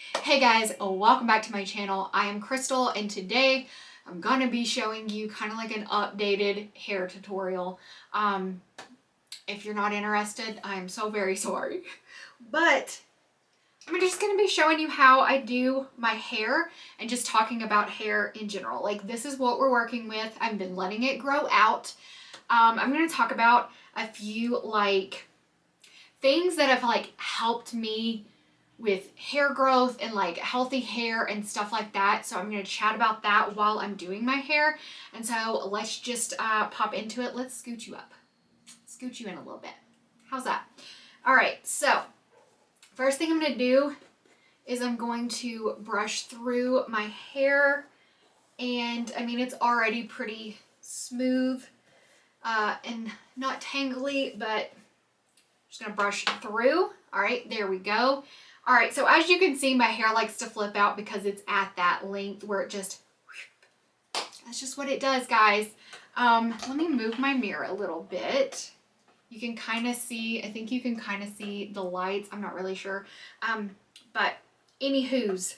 Hey guys, welcome back to my channel. I am Krystal and today I'm gonna be showing you kind of like an updated hair tutorial. If you're not interested, I am so very sorry. But I'm just gonna be showing you how I do my hair and just talking about hair in general. Like this is what we're working with. I've been letting it grow out. I'm gonna talk about a few like things that have like helped me with hair growth and like healthy hair and stuff like that. So I'm going to chat about that while I'm doing my hair. And so let's just pop into it. Let's scoot you up. Scoot you in a little bit. How's that? All right. So first thing I'm going to do is I'm going to brush through my hair. And I mean, it's already pretty smooth and not tangly, but I'm just going to brush through. All right, there we go. All right, so as you can see, my hair likes to flip out because it's at that length where it just, that's just what it does, guys. Let me move my mirror a little bit. You can kind of see, I think you can kind of see the lights. I'm not really sure. But anywho's.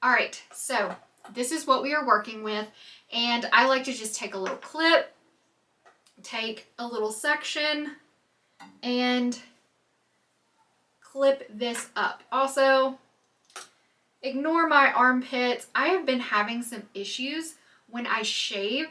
All right, so this is what we are working with. And I like to just take a little clip, take a little section, and clip this up. Also, ignore my armpits. I have been having some issues when I shave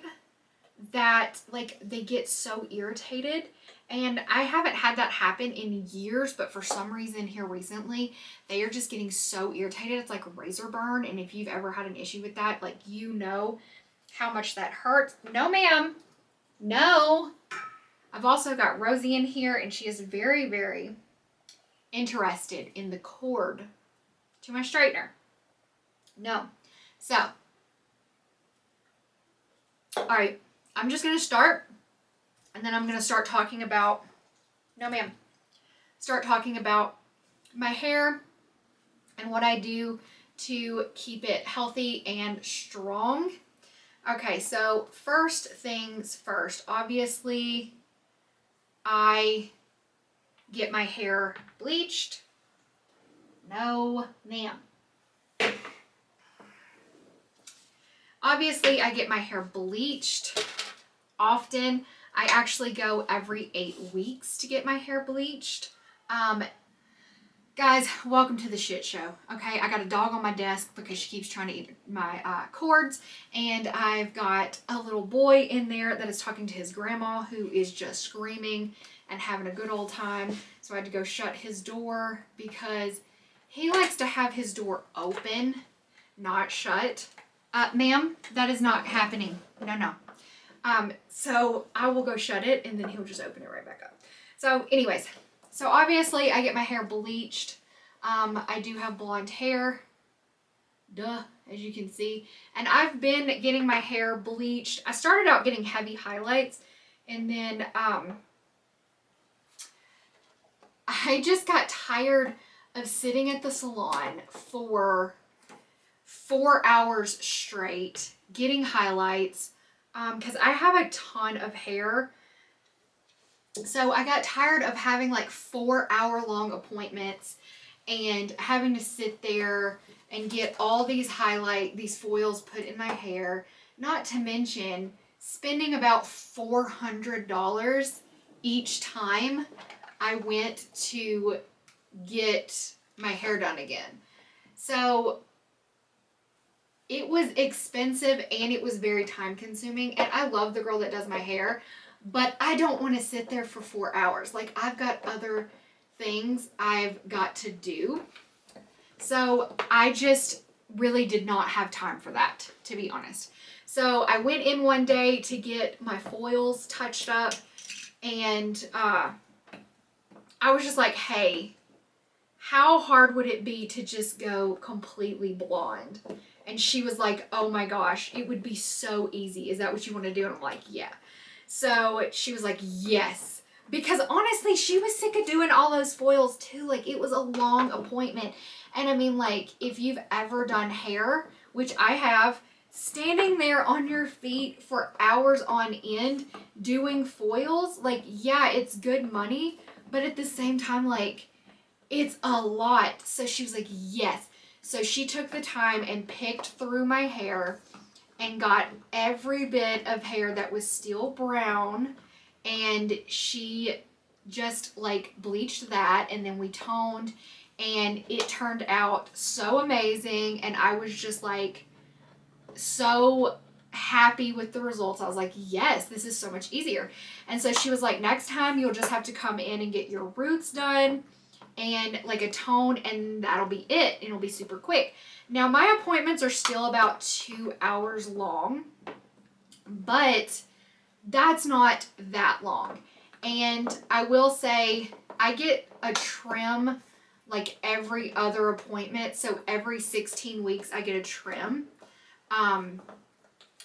that like they get so irritated, and I haven't had that happen in years, but for some reason here recently they are just getting so irritated. It's like razor burn, and if you've ever had an issue with that, like you know how much that hurts. No ma'am, no. I've also got Rosie in here, and she is very, very interested in the cord to my straightener. No. So, all right, I'm just going to start, and then I'm going to start talking about, no ma'am, start talking about my hair and what I do to keep it healthy and strong. Okay, so first things first, obviously I get my hair bleached. No, ma'am. Obviously, I get my hair bleached often. I actually go every 8 weeks to get my hair bleached. Guys, welcome to the shit show. Okay, I got a dog on my desk because she keeps trying to eat my cords, and I've got a little boy in there that is talking to his grandma who is just screaming and having a good old time. So I had to go shut his door because he likes to have his door open, not shut. Ma'am, that is not happening. No. So I will go shut it, and then he'll just open it right back up. So anyways, so obviously I get my hair bleached. I do have blonde hair. Duh, as you can see. And I've been getting my hair bleached. I started out getting heavy highlights, and then I just got tired of sitting at the salon for 4 hours straight getting highlights because I have a ton of hair. So I got tired of having like 4-hour-long appointments and having to sit there and get all these these foils put in my hair, not to mention spending about $400 each time I went to get my hair done again. So it was expensive and it was very time consuming, and I love the girl that does my hair, but I don't want to sit there for 4 hours. Like, I've got other things I've got to do. So I just really did not have time for that, to be honest. So I went in one day to get my foils touched up, and I was just like, hey, how hard would it be to just go completely blonde? And she was like, oh my gosh, it would be so easy. Is that what you want to do? And I'm like, yeah. So she was like, yes. Because honestly, she was sick of doing all those foils too. Like, it was a long appointment. And I mean, like, if you've ever done hair, which I have, standing there on your feet for hours on end doing foils, like, yeah, it's good money. But at the same time, like, it's a lot. So she was like, yes. So she took the time and picked through my hair and got every bit of hair that was still brown, and she just like bleached that, and then we toned, and it turned out so amazing, and I was just like so happy with the results. I was like, yes, this is so much easier. And so she was like, next time you'll just have to come in and get your roots done and like a tone, and that'll be it. It'll be super quick. Now my appointments are still about 2 hours long, but that's not that long. And I will say I get a trim like every other appointment. So every 16 weeks I get a trim.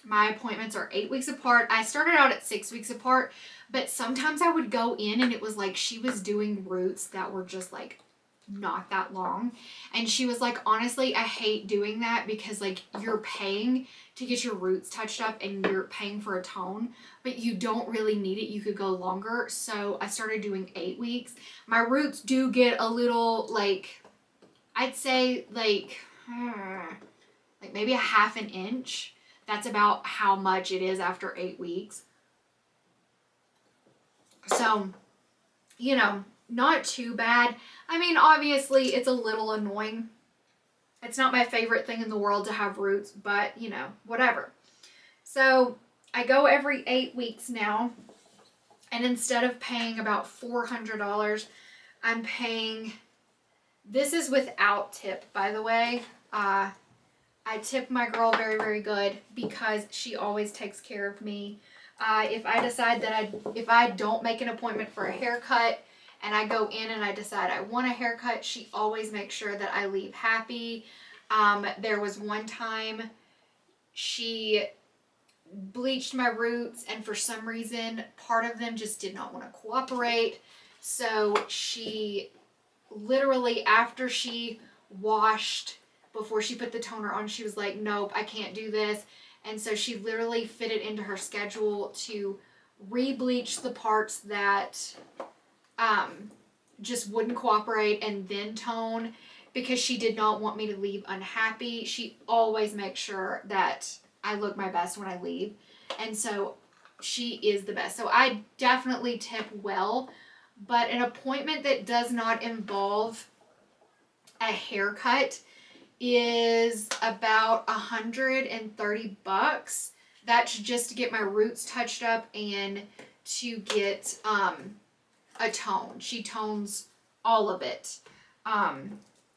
My appointments are 8 weeks apart. I started out at 6 weeks apart, but sometimes I would go in and it was like she was doing roots that were just like not that long. And she was like, honestly, I hate doing that because like you're paying to get your roots touched up and you're paying for a tone, but you don't really need it. You could go longer. So I started doing 8 weeks. My roots do get a little like, I'd say like maybe a half an inch. That's about how much it is after 8 weeks. So, you know, not too bad. I mean, obviously, it's a little annoying. It's not my favorite thing in the world to have roots, but, you know, whatever. So, I go every 8 weeks now. And instead of paying about $400, I'm paying... This is without tip, by the way. I tip my girl very, very good because she always takes care of me. If I decide that if I don't make an appointment for a haircut and I go in and I decide I want a haircut, she always makes sure that I leave happy. There was one time she bleached my roots and for some reason part of them just did not want to cooperate. So she literally, after she washed, before she put the toner on, she was like, nope, I can't do this. And so she literally fit it into her schedule to re-bleach the parts that just wouldn't cooperate and then tone, because she did not want me to leave unhappy. She always makes sure that I look my best when I leave. And so she is the best. So I definitely tip well, but an appointment that does not involve a haircut is about $130. That's just to get my roots touched up and to get a tone. She tones all of it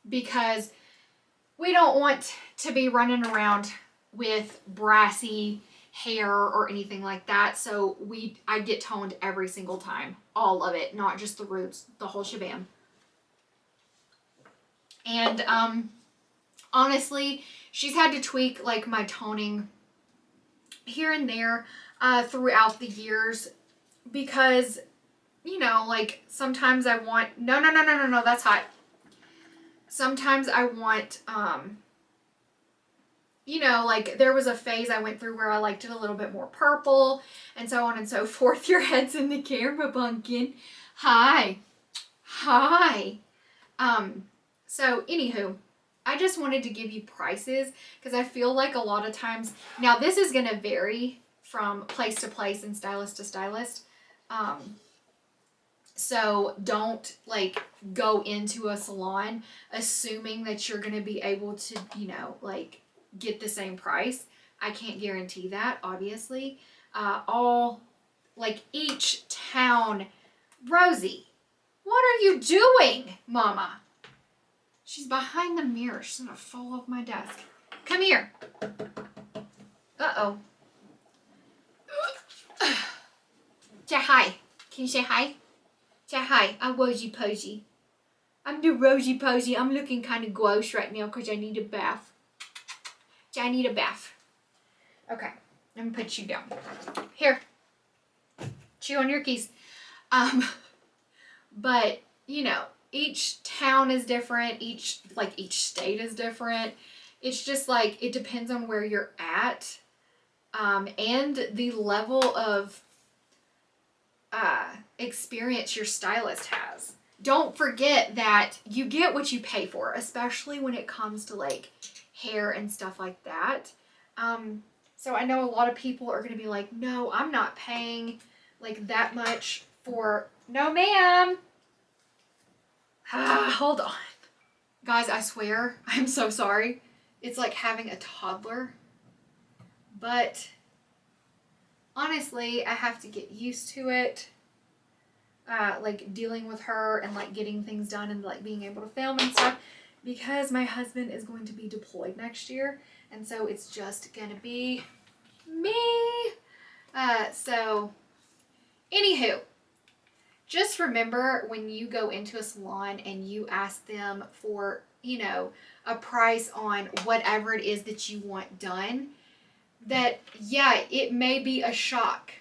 because we don't want to be running around with brassy hair or anything like that. So I get toned every single time, all of it, not just the roots, the whole shebang. And honestly, she's had to tweak like my toning here and there throughout the years because, you know, like sometimes I want, no, that's hot. Sometimes I want, you know, like there was a phase I went through where I liked it a little bit more purple and so on and so forth. Your head's in the camera, Pumpkin. Hi. So anywho, I just wanted to give you prices because I feel like a lot of times, now this is going to vary from place to place and stylist to stylist. So don't like go into a salon assuming that you're going to be able to, you know, like get the same price. I can't guarantee that, obviously. Each town, Rosie, what are you doing, Mama? She's behind the mirror. She's going to fall off my desk. Come here. Uh-oh. Say hi. Can you say hi? Say hi. I'm Rosie Posey. I'm the Rosie Posey. I'm looking kind of gross right now because I need a bath. I need a bath. Okay. Let me put you down. Here. Chew on your keys. But, you know, each town is different. Each state is different. It's just like, it depends on where you're at. And the level of experience your stylist has. don't forget that you get what you pay for, especially when it comes to like hair and stuff like that. So I know a lot of people are going to be like, no, I'm not paying like that much for, no ma'am. Hold on. Guys, I swear, I'm so sorry. It's like having a toddler. But honestly, I have to get used to it. Like dealing with her and like getting things done and like being able to film and stuff, because my husband is going to be deployed next year, and so it's just gonna be me. So anywho, just remember when you go into a salon and you ask them for, you know, a price on whatever it is that you want done, that yeah, it may be a shock,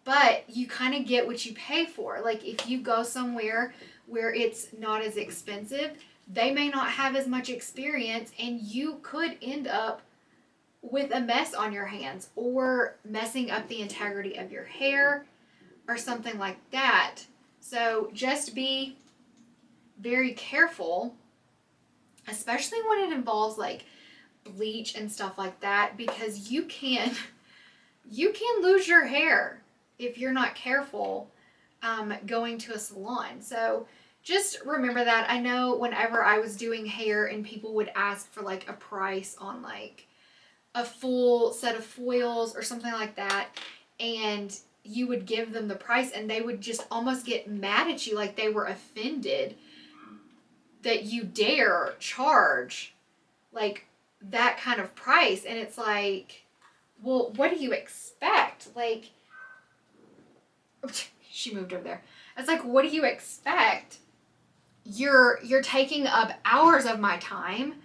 but you kind of get what you pay for. Like if you go somewhere where it's not as expensive, they may not have as much experience, and you could end up with a mess on your hands or messing up the integrity of your hair or something like that. So just be very careful, especially when it involves like bleach and stuff like that, because you can lose your hair if you're not careful going to a salon. So just remember that. I know whenever I was doing hair and people would ask for like a price on like a full set of foils or something like that, and you would give them the price and they would just almost get mad at you, like they were offended that you dare charge like that kind of price. And it's like, well, what do you expect? Like, she moved over there. It's like, what do you expect? You're taking up hours of my time.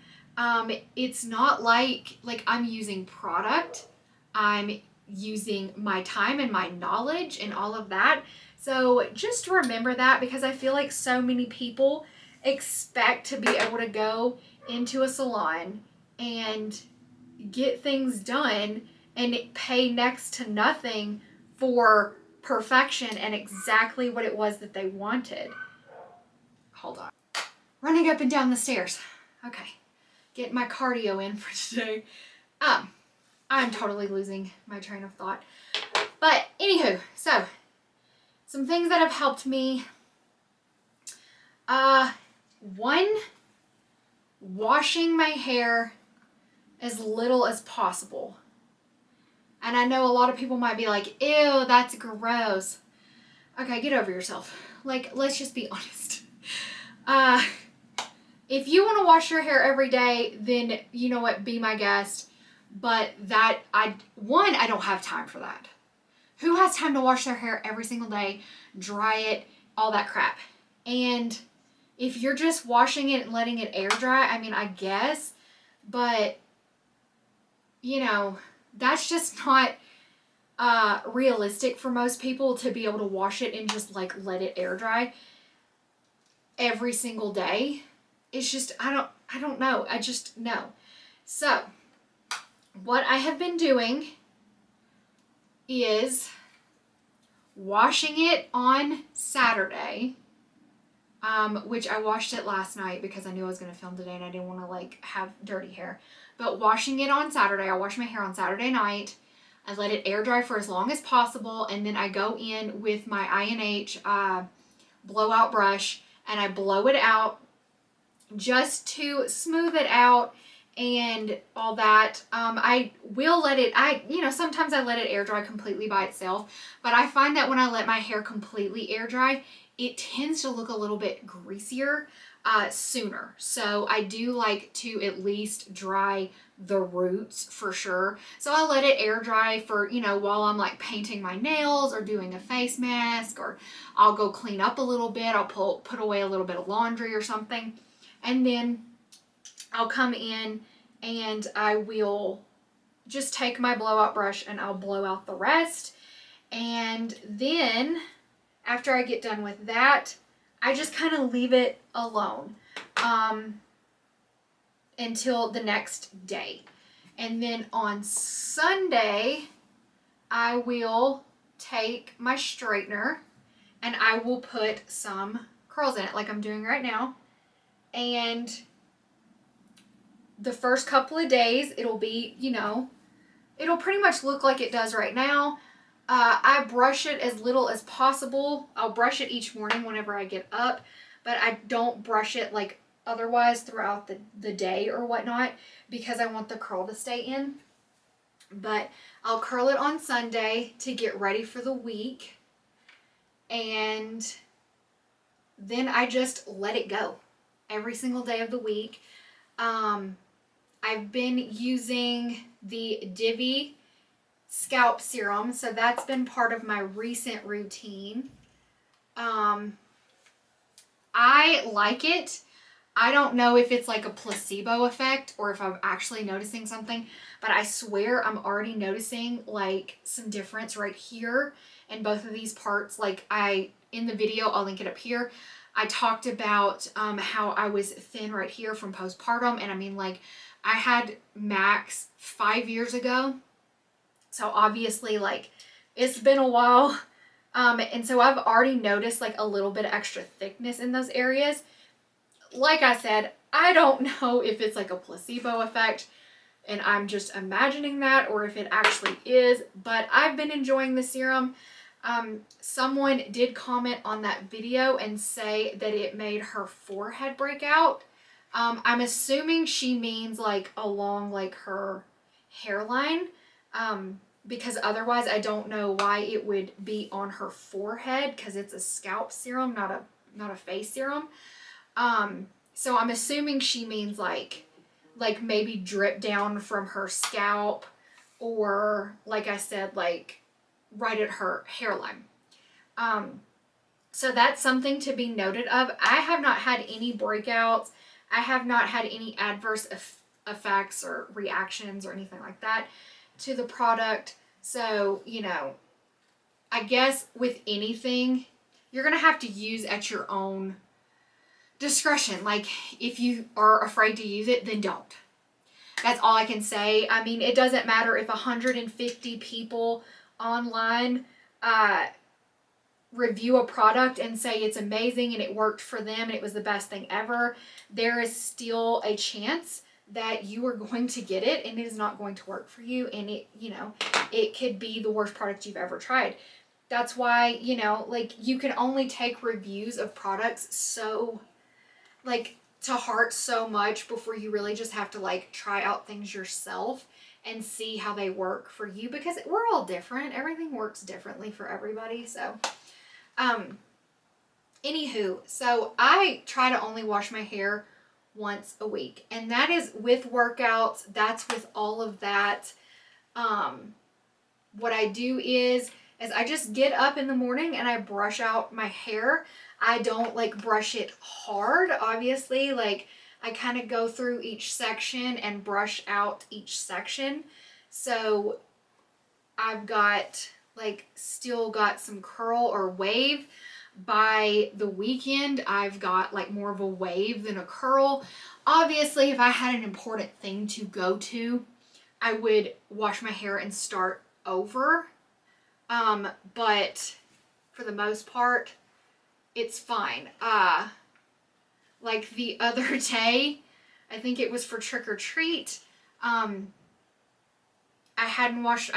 It's not like I'm using product. I'm using my time and my knowledge and all of that. So just remember that, because I feel like so many people expect to be able to go into a salon and get things done and pay next to nothing for perfection and exactly what it was that they wanted. Hold on. Running up and down the stairs. Okay. Getting my cardio in for today. I'm totally losing my train of thought. But anywho, so some things that have helped me. One, washing my hair as little as possible. And I know a lot of people might be like, ew, that's gross. Okay, get over yourself. Like, let's just be honest. If you want to wash your hair every day, then you know what, be my guest. But I don't have time for that. Who has time to wash their hair every single day, dry it, all that crap? And if you're just washing it and letting it air dry, I mean, I guess, but you know, that's just not realistic for most people to be able to wash it and just like let it air dry every single day. It's just, I don't know. I just know. So what I have been doing is washing it on Saturday, which I washed it last night because I knew I was going to film today and I didn't want to like have dirty hair. But washing it on Saturday, I wash my hair on Saturday night. I let it air dry for as long as possible, and then I go in with my I&H blowout brush and I blow it out just to smooth it out and all that. I will let it, sometimes I let it air dry completely by itself, but I find that when I let my hair completely air dry, it tends to look a little bit greasier sooner. So I do like to at least dry the roots for sure. So I let it air dry for, while I'm like painting my nails or doing a face mask, or I'll go clean up a little bit. I'll put away a little bit of laundry or something. And then I'll come in and I will just take my blowout brush and I'll blow out the rest. And then after I get done with that, I just kind of leave it alone until the next day. And then on Sunday, I will take my straightener and I will put some curls in it like I'm doing right now. And the first couple of days, it'll be, you know, it'll pretty much look like it does right now. I brush it as little as possible. I'll brush it each morning whenever I get up, but I don't brush it like otherwise throughout the day or whatnot because I want the curl to stay in. But I'll curl it on Sunday to get ready for the week. And then I just let it go every single day of the week. I've been using the Divi scalp serum, so that's been part of my recent routine. I like it. I don't know if it's like a placebo effect or if I'm actually noticing something, but I swear I'm already noticing like some difference right here in both of these parts. Like in the video, I'll link it up here, I talked about how I was thin right here from postpartum, and I mean, like, I had Max 5 years ago, so obviously, like, it's been a while, and so I've already noticed like a little bit of extra thickness in those areas. Like I said, I don't know if it's like a placebo effect and I'm just imagining that, or if it actually is, but I've been enjoying the serum. Someone did comment on that video and say that it made her forehead break out. I'm assuming she means like along like her hairline, because otherwise I don't know why it would be on her forehead, because it's a scalp serum, not a face serum. So I'm assuming she means like maybe drip down from her scalp, or like I said, like right at her hairline. So that's something to be noted of. I have not had any breakouts. I have not had any adverse effects or reactions or anything like that to the product. So, you know, I guess with anything, you're going to have to use at your own discretion. Like, if you are afraid to use it, then don't. That's all I can say. I mean, it doesn't matter if 150 people online review a product and say it's amazing and it worked for them and it was the best thing ever. There is still a chance that you are going to get it and it is not going to work for you, and it, you know, it could be the worst product you've ever tried. That's why, you know, like, you can only take reviews of products so, like, to heart so much before you really just have to, like, try out things yourself and see how they work for you, because we're all different. Everything works differently for everybody. So, anywho, so I try to only wash my hair once a week, and that is with workouts. That's with all of that. What I do is I just get up in the morning and I brush out my hair. I don't like brush it hard, obviously. Like, I kind of go through each section and brush out each section. So I've got like still got some curl or wave. By the weekend, I've got like more of a wave than a curl. Obviously, if I had an important thing to go to, I would wash my hair and start over. But for the most part, it's fine. Like the other day, I think it was for trick or treat. I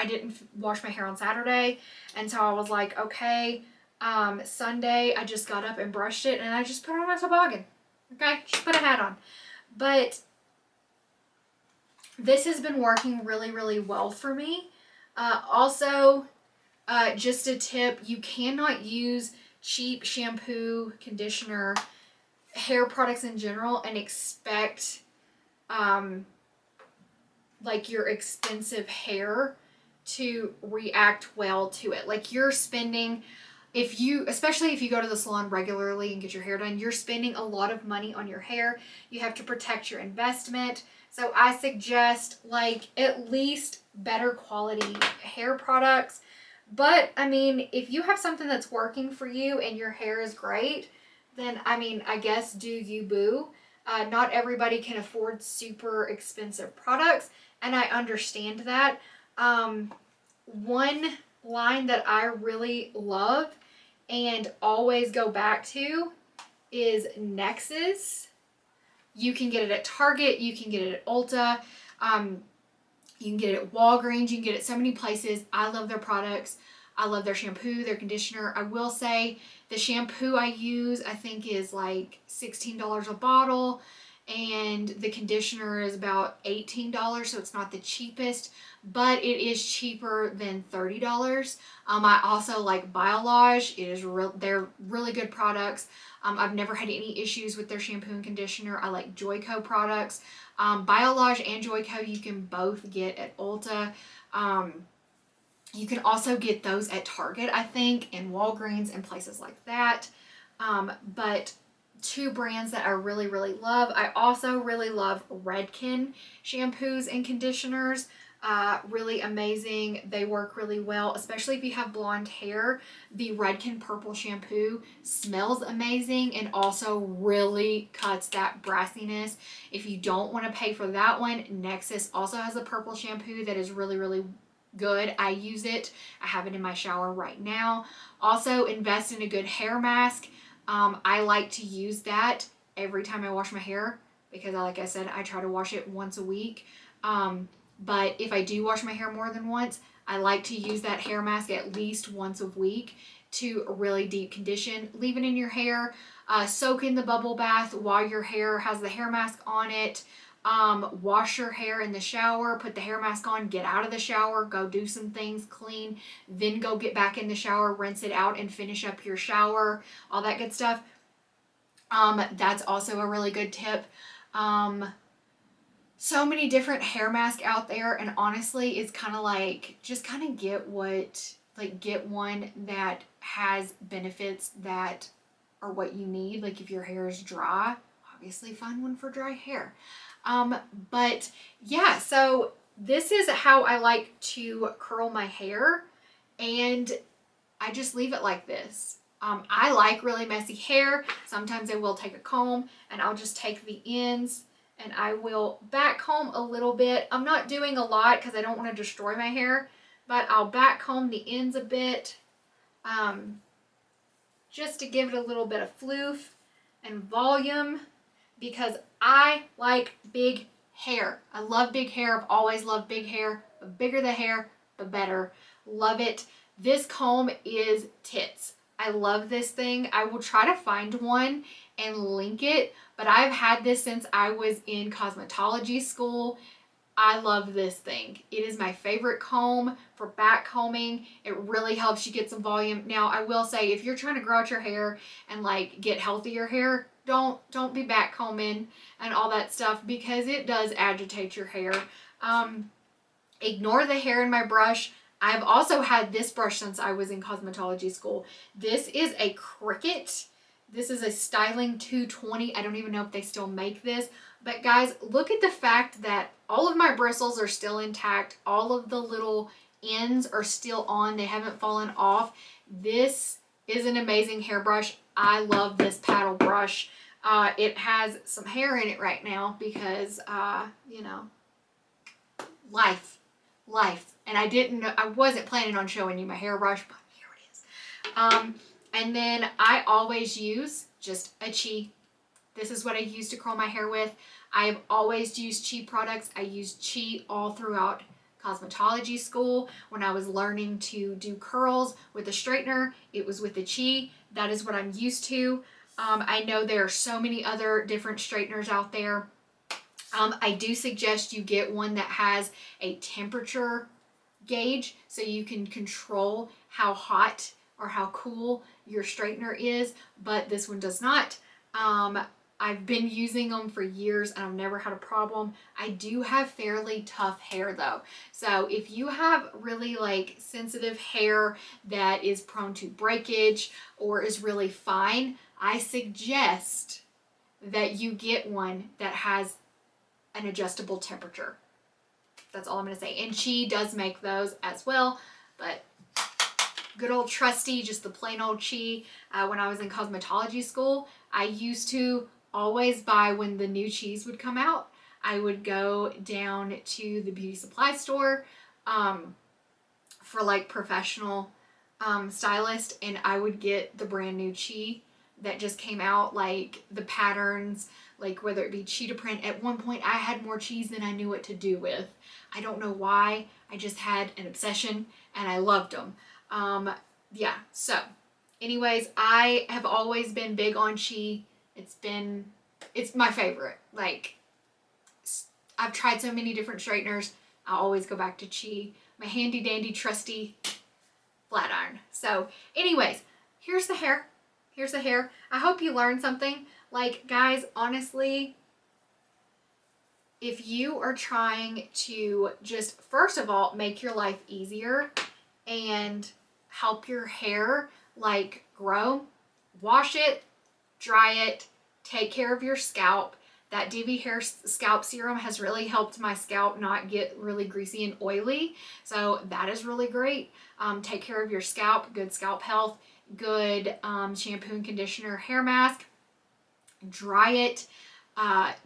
didn't wash my hair on Saturday, and so I was like, okay, Sunday I just got up and brushed it, and I just put on my toboggan. Okay, just put a hat on. But this has been working really, really well for me. Also, just a tip, you cannot use cheap shampoo, conditioner, hair products in general and expect like your expensive hair to react well to it. Like, you're spending, especially if you go to the salon regularly and get your hair done, you're spending a lot of money on your hair. You have to protect your investment. So I suggest like at least better quality hair products. But I mean, if you have something that's working for you and your hair is great, then I mean, I guess do you, boo. Not everybody can afford super expensive products, and I understand that. One line that I really love and always go back to is Nexus. You can get it at Target. You can get it at Ulta. You can get it at Walgreens. You can get it so many places. I love their products. I love their shampoo, their conditioner. I will say the shampoo I use, I think, is like $16 a bottle. And the conditioner is about $18, so it's not the cheapest, but it is cheaper than $30. I also like Biolage. They're really good products. I've never had any issues with their shampoo and conditioner. I like Joico products. Biolage and Joico you can both get at Ulta. You can also get those at Target, I think, and Walgreens and places like that. But two brands that I really, really love. I also really love Redken shampoos and conditioners. Really amazing. They work really well, especially if you have blonde hair. The Redken purple shampoo smells amazing and also really cuts that brassiness. If you don't want to pay for that one, Nexus also has a purple shampoo that is really, really good. I use it. I have it in my shower right now. Also, invest in a good hair mask. I like to use that every time I wash my hair because, like I said, I try to wash it once a week. But if I do wash my hair more than once, I like to use that hair mask at least once a week to really deep condition. Leave it in your hair. Soak in the bubble bath while your hair has the hair mask on it. Wash your hair in the shower, put the hair mask on, get out of the shower, go do some things, clean, then go get back in the shower, rinse it out, and finish up your shower, all that good stuff. That's also a really good tip. So many different hair masks out there, and honestly, it's kind of like, just kind of get one that has benefits that are what you need. Like if your hair is dry, obviously find one for dry hair. But yeah, so this is how I like to curl my hair, and I just leave it like this. I like really messy hair. Sometimes I will take a comb and I'll just take the ends and I will back comb a little bit. I'm not doing a lot because I don't want to destroy my hair, but I'll back comb the ends a bit, just to give it a little bit of floof and volume, because I like big hair. I love big hair. I've always loved big hair. The bigger the hair, the better. Love it. This comb is tits. I love this thing. I will try to find one and link it, but I've had this since I was in cosmetology school. I love this thing. It is my favorite comb for back combing. It really helps you get some volume. Now, I will say, if you're trying to grow out your hair and like get healthier hair, don't be back combing and all that stuff because it does agitate your hair. Ignore the hair in my brush. I've also had this brush since I was in cosmetology school. This is a Cricut. This is a Styling 220. I don't even know if they still make this. But guys, look at the fact that all of my bristles are still intact. All of the little ends are still on. They haven't fallen off. This is an amazing hairbrush. I love this paddle brush. It has some hair in it right now because, you know, life. And I wasn't planning on showing you my hairbrush, but here it is. And then I always use just a Chi. This is what I use to curl my hair with. I've always used Chi products. I used Chi all throughout cosmetology school. When I was learning to do curls with a straightener, it was with the Chi. That is what I'm used to. I know there are so many other different straighteners out there. I do suggest you get one that has a temperature gauge so you can control how hot or how cool your straightener is, but this one does not. I've been using them for years and I've never had a problem. I do have fairly tough hair though. So if you have really like sensitive hair that is prone to breakage or is really fine, I suggest that you get one that has an adjustable temperature. That's all I'm going to say. And Chi does make those as well, but good old trusty, just the plain old Chi. When I was in cosmetology school, I used to always buy when the new Chis would come out. I would go down to the beauty supply store for like professional stylist, and I would get the brand new Chi that just came out, like the patterns, like whether it be cheetah print. At one point I had more cheese than I knew what to do with. I don't know why. I just had an obsession and I loved them. Yeah, so anyways, I have always been big on chi. It's my favorite. Like, I've tried so many different straighteners. I always go back to chi. My handy dandy trusty Flatiron. So anyways, here's the hair. Here's the hair. I hope you learned something. Like, guys, honestly, if you are trying to just, first of all, make your life easier and help your hair like grow, wash it, dry it, take care of your scalp. That DV Hair Scalp Serum has really helped my scalp not get really greasy and oily. So that is really great. Take care of your scalp, good scalp health, good shampoo and conditioner, hair mask. Dry it,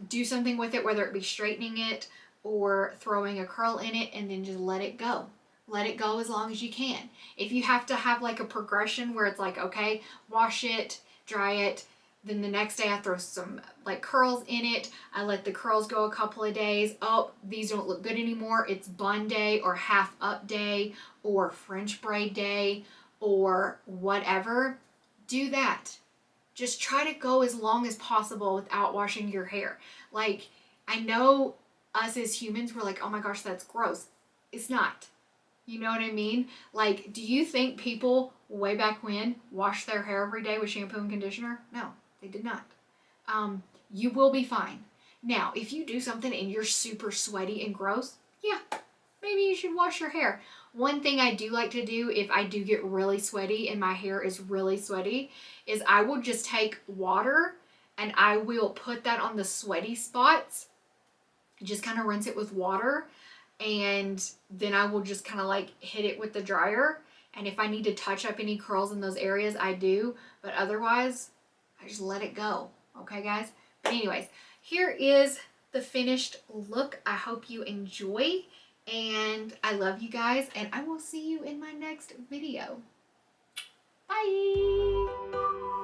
do something with it, whether it be straightening it or throwing a curl in it, and then just let it go. Let it go as long as you can. If you have to have like a progression where it's like, okay, wash it, dry it, then the next day I throw some like curls in it. I let the curls go a couple of days. Oh, these don't look good anymore. It's bun day or half up day or French braid day or whatever. Do that. Just try to go as long as possible without washing your hair. Like, I know us as humans, we're like, oh my gosh, that's gross. It's not. You know what I mean? Like, do you think people way back when washed their hair every day with shampoo and conditioner? No, they did not. You will be fine. Now, if you do something and you're super sweaty and gross, yeah, maybe you should wash your hair. One thing I do like to do if I do get really sweaty and my hair is really sweaty is I will just take water and I will put that on the sweaty spots. Just kind of rinse it with water, and then I will just kind of like hit it with the dryer. And if I need to touch up any curls in those areas, I do. But otherwise, I just let it go. Okay, guys? But anyways, here is the finished look. I hope you enjoy. And I love you guys. And I will see you in my next video. Bye!